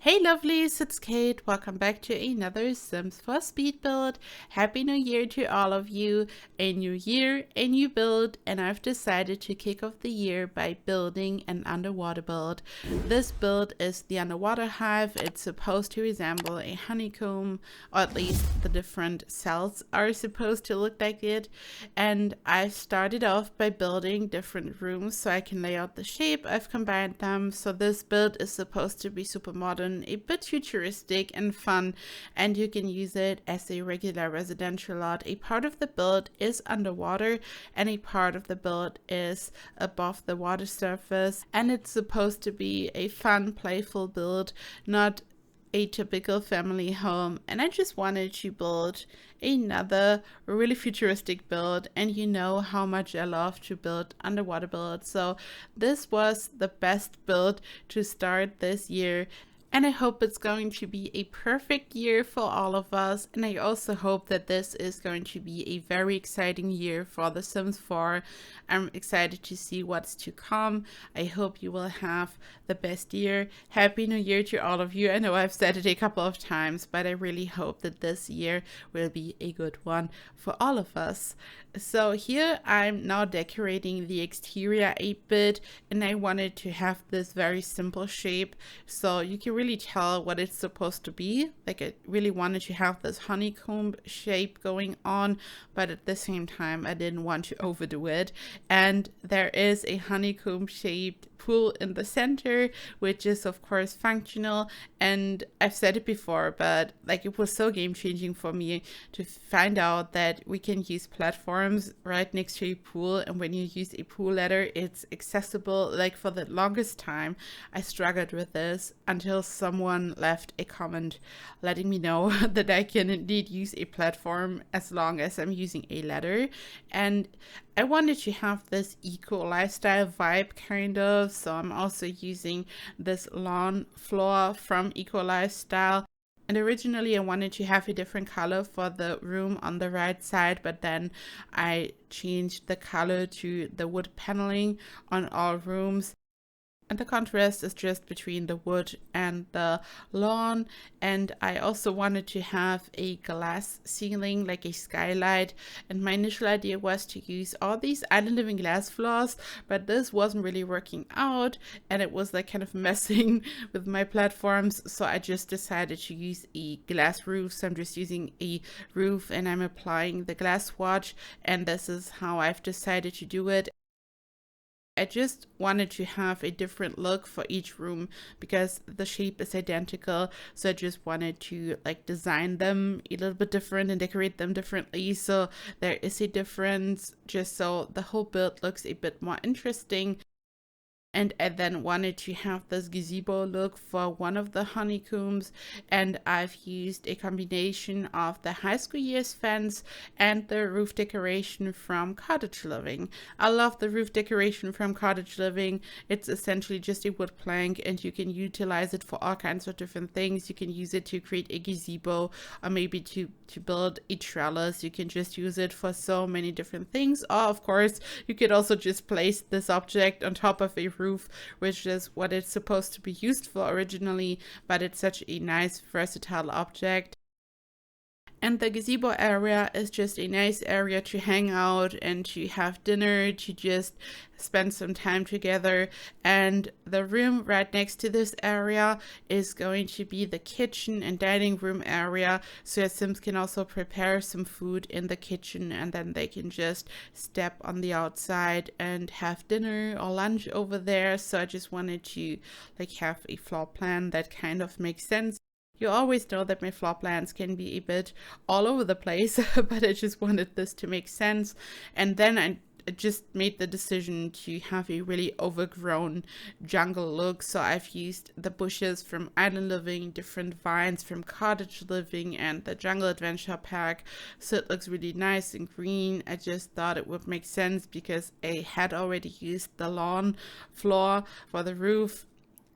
Hey lovelies, it's Kate. Welcome back to another Sims 4 speed build. Happy New Year to all of you. A new year, a new build, and I've decided to kick off the year by building an underwater build. This build is the underwater hive. It's supposed to resemble a honeycomb, or at least the different cells are supposed to look like it. And I started off by building different rooms so I can lay out the shape. I've combined them, so this build is supposed to be super modern, a bit futuristic and fun, and you can use it as a regular residential lot. A part of the build is underwater and a part of the build is above the water surface, and it's supposed to be a fun, playful build, not a typical family home. And I just wanted to build another really futuristic build, and you know how much I love to build underwater builds, so this was the best build to start this year. And I hope it's going to be a perfect year for all of us. And I also hope that this is going to be a very exciting year for The Sims 4. I'm excited to see what's to come. I hope you will have the best year. Happy New Year to all of you. I know I've said it a couple of times, but I really hope that this year will be a good one for all of us. So here I'm now decorating the exterior 8-bit, and I wanted to have this very simple shape so you can really tell what it's supposed to be. Like, I really wanted to have this honeycomb shape going on, but at the same time I didn't want to overdo it. And there is a honeycomb shaped pool in the center, which is of course functional. And I've said it before, but like, it was so game changing for me to find out that we can use platforms right next to a pool, and when you use a pool ladder it's accessible. Like, for the longest time I struggled with this until someone left a comment letting me know that I can indeed use a platform as long as I'm using a ladder. And I wanted to have this eco lifestyle vibe kind of, so I'm also using this lawn floor from Eco Lifestyle. And originally I wanted to have a different color for the room on the right side, but then I changed the color to the wood paneling on all rooms. And the contrast is just between the wood and the lawn. And I also wanted to have a glass ceiling, like a skylight. And my initial idea was to use all these island living glass floors, but this wasn't really working out, and it was like kind of messing with my platforms. So I just decided to use a glass roof. So I'm just using a roof and I'm applying the glass swatch, and this is how I've decided to do it. I just wanted to have a different look for each room because the shape is identical. So I just wanted to like design them a little bit different and decorate them differently, so there is a difference, just so the whole build looks a bit more interesting. And I then wanted to have this gazebo look for one of the honeycombs, and I've used a combination of the high school years fence and the roof decoration from Cottage Living. I love the roof decoration from Cottage Living. It's essentially just a wood plank, and you can utilize it for all kinds of different things. You can use it to create a gazebo, or maybe to build a trellis. You can just use it for so many different things. Or of course, you could also just place this object on top of a roof, which is what it's supposed to be used for originally, but it's such a nice versatile object. And the gazebo area is just a nice area to hang out and to have dinner, to just spend some time together. And the room right next to this area is going to be the kitchen and dining room area, so your Sims can also prepare some food in the kitchen, and then they can just step on the outside and have dinner or lunch over there. So I just wanted to like have a floor plan that kind of makes sense. You always know that my floor plans can be a bit all over the place, but I just wanted this to make sense. And then I just made the decision to have a really overgrown jungle look. So I've used the bushes from Island Living, different vines from Cottage Living, and the Jungle Adventure Pack. So it looks really nice and green. I just thought it would make sense because I had already used the lawn floor for the roof.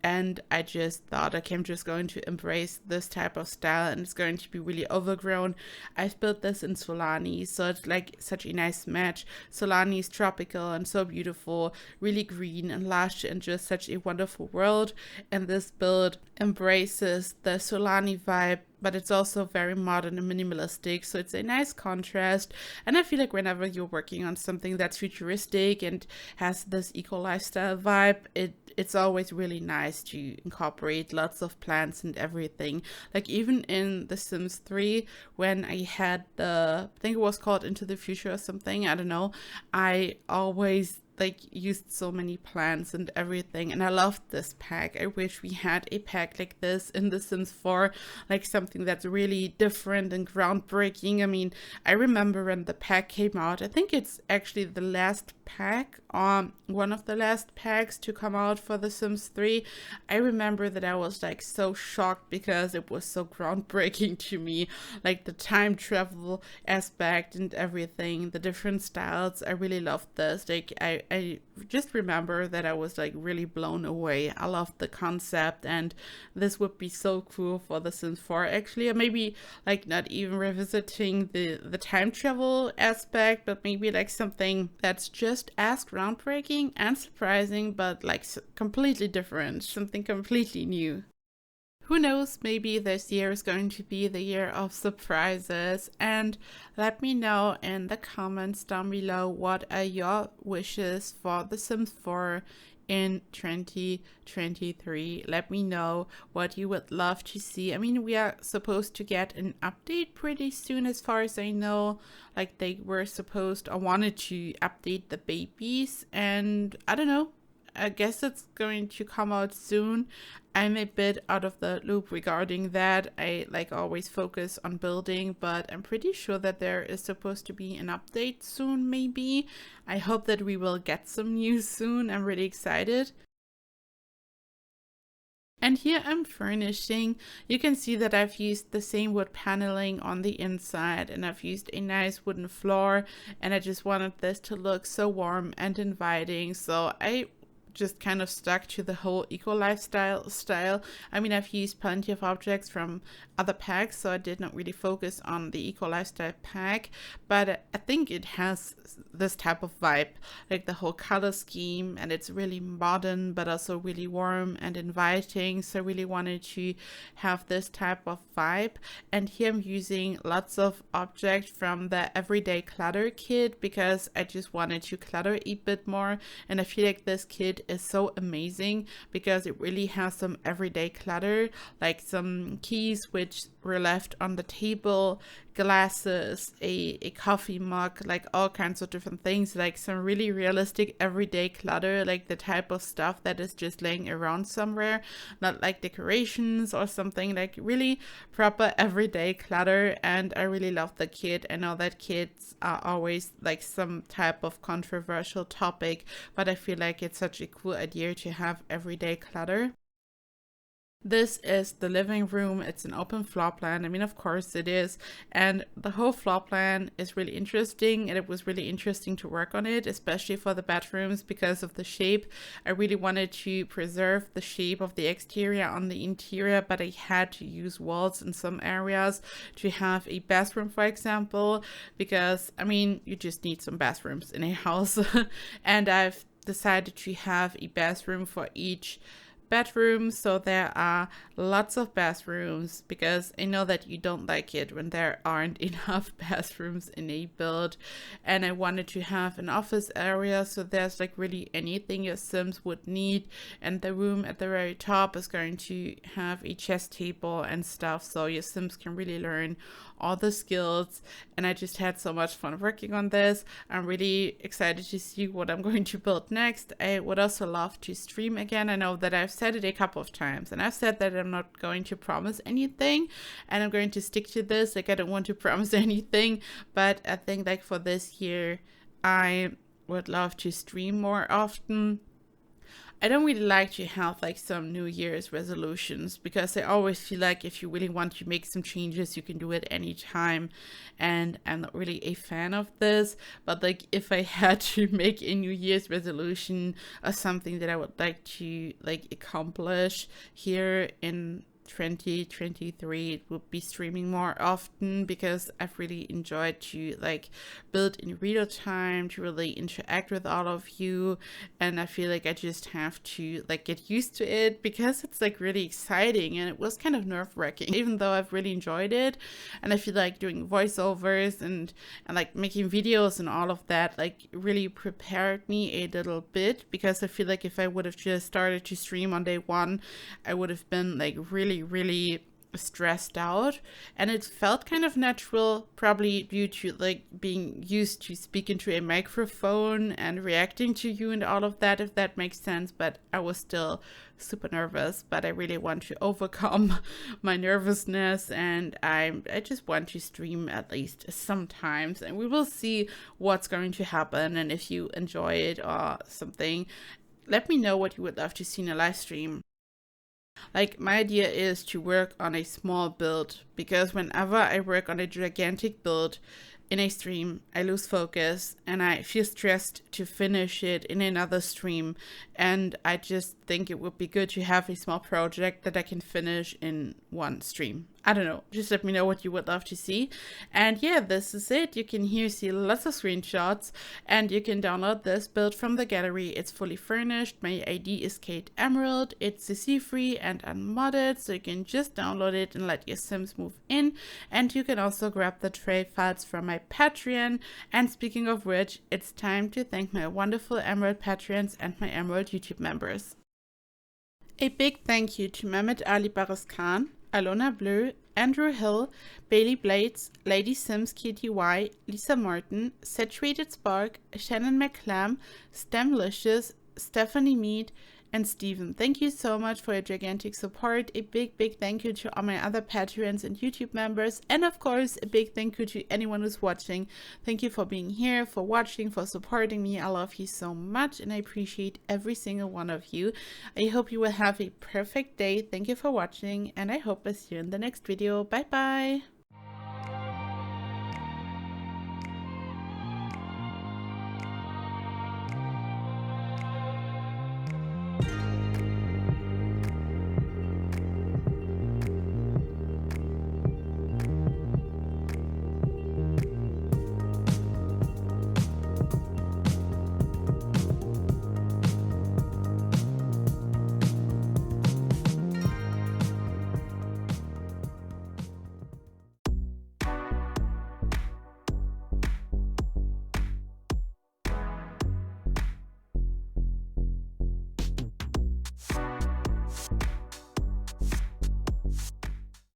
and I just thought, okay, I'm just going to embrace this type of style, and it's going to be really overgrown. I've built this in Solani, so it's like such a nice match. Solani is tropical and so beautiful, really green and lush, and just such a wonderful world. And this build embraces the Solani vibe, but it's also very modern and minimalistic, so it's a nice contrast. And I feel like whenever you're working on something that's futuristic and has this eco lifestyle vibe, it's always really nice to incorporate lots of plants and everything. Like even in The Sims 3, when I had I think it was called Into the Future or something, I don't know, I always like used so many plants and everything, and I loved this pack. I wish we had a pack like this in The Sims 4, like something that's really different and groundbreaking. I mean, I remember when the pack came out, I think it's actually the last pack, one of the last packs to come out for The Sims 3. I remember that I was like so shocked because it was so groundbreaking to me, like the time travel aspect and everything, the different styles. I really loved this. Like I just remember that I was like really blown away. I loved the concept, and this would be so cool for The Sims 4 actually. Or maybe like not even revisiting the time travel aspect, but maybe like something that's just as groundbreaking and surprising, but like completely different, something completely new. Who knows, maybe this year is going to be the year of surprises. And let me know in the comments down below, what are your wishes for The Sims 4 in 2023. Let me know what you would love to see. I mean, we are supposed to get an update pretty soon, as far as I know. Like they were supposed or wanted to update the babies, and I don't know, I guess it's going to come out soon. I'm a bit out of the loop regarding that. I like always focus on building, but I'm pretty sure that there is supposed to be an update soon, maybe. I hope that we will get some news soon. I'm really excited. And here I'm furnishing. You can see that I've used the same wood paneling on the inside, and I've used a nice wooden floor, and I just wanted this to look so warm and inviting. So I just kind of stuck to the whole eco lifestyle style. I mean, I've used plenty of objects from other packs, so I did not really focus on the eco lifestyle pack, but I think it has this type of vibe, like the whole color scheme, and it's really modern but also really warm and inviting. So I really wanted to have this type of vibe. And here I'm using lots of objects from the everyday clutter kit, because I just wanted to clutter a bit more, and I feel like this kit is so amazing because it really has some everyday clutter, like some keys which were left on the table, glasses, a coffee mug, like all kinds of different things, like some really realistic everyday clutter, like the type of stuff that is just laying around somewhere, not like decorations or something, like really proper everyday clutter. And I really love the kit. I know that kits are always like some type of controversial topic, but I feel like it's such a cool idea to have everyday clutter. This is the living room. It's an open floor plan. I mean, of course it is. And the whole floor plan is really interesting, and it was really interesting to work on it, especially for the bedrooms because of the shape. I really wanted to preserve the shape of the exterior on the interior, but I had to use walls in some areas to have a bathroom, for example, because I mean, you just need some bathrooms in a house. And I've decided to have a bathroom for each bedroom, so there are lots of bathrooms, because I know that you don't like it when there aren't enough bathrooms in a build. And I wanted to have an office area, so there's like really anything your Sims would need. And the room at the very top is going to have a chess table and stuff, so your Sims can really learn all the skills. And I just had so much fun working on this. I'm really excited to see what I'm going to build next. I would also love to stream again. I know that I've said it a couple of times, and I've said that I'm not going to promise anything, and I'm going to stick to this. Like, I don't want to promise anything, but I think like for this year I would love to stream more often. I don't really like to have like some New Year's resolutions because I always feel like if you really want to make some changes, you can do it anytime. And I'm not really a fan of this. But like if I had to make a New Year's resolution or something that I would like to like accomplish here in 2023, it would be streaming more often because I've really enjoyed to like build in real time, to really interact with all of you, and I feel like I just have to like get used to it because it's like really exciting, and it was kind of nerve-wracking even though I've really enjoyed it. And I feel like doing voiceovers and like making videos and all of that like really prepared me a little bit, because I feel like if I would have just started to stream on day one, I would have been like really stressed out, and it felt kind of natural, probably due to like being used to speak into a microphone and reacting to you and all of that, if that makes sense. But I was still super nervous, but I really want to overcome my nervousness, and I just want to stream at least sometimes, and we will see what's going to happen. And if you enjoy it or something, let me know what you would love to see in a live stream. Like, my idea is to work on a small build, because whenever I work on a gigantic build in a stream, I lose focus and I feel stressed to finish it in another stream. And I just think it would be good to have a small project that I can finish in one stream. I don't know, just let me know what you would love to see. And yeah, this is it. You can here see lots of screenshots, and you can download this build from the gallery. It's fully furnished. My ID is KateEmerald. It's CC free and unmodded, so you can just download it and let your Sims move in. And you can also grab the tray files from my Patreon. And speaking of which, it's time to thank my wonderful Emerald patrons and my Emerald YouTube members. A big thank you to Mehmet Ali Baras Khan, Alona Bleu, Andrew Hill, Bailey Blades, Lady Sims KTY, Lisa Martin, Saturated Spark, Shannon McClam, Stemlicious, Stephanie Mead, and Steven. Thank you so much for your gigantic support. A big thank you to all my other patrons and YouTube members, and of course a big thank you to anyone who's watching. Thank you for being here, for watching, for supporting me. I love you so much, and I appreciate every single one of you. I hope you will have a perfect day. Thank you for watching, and I hope I see you in the next video. Bye bye.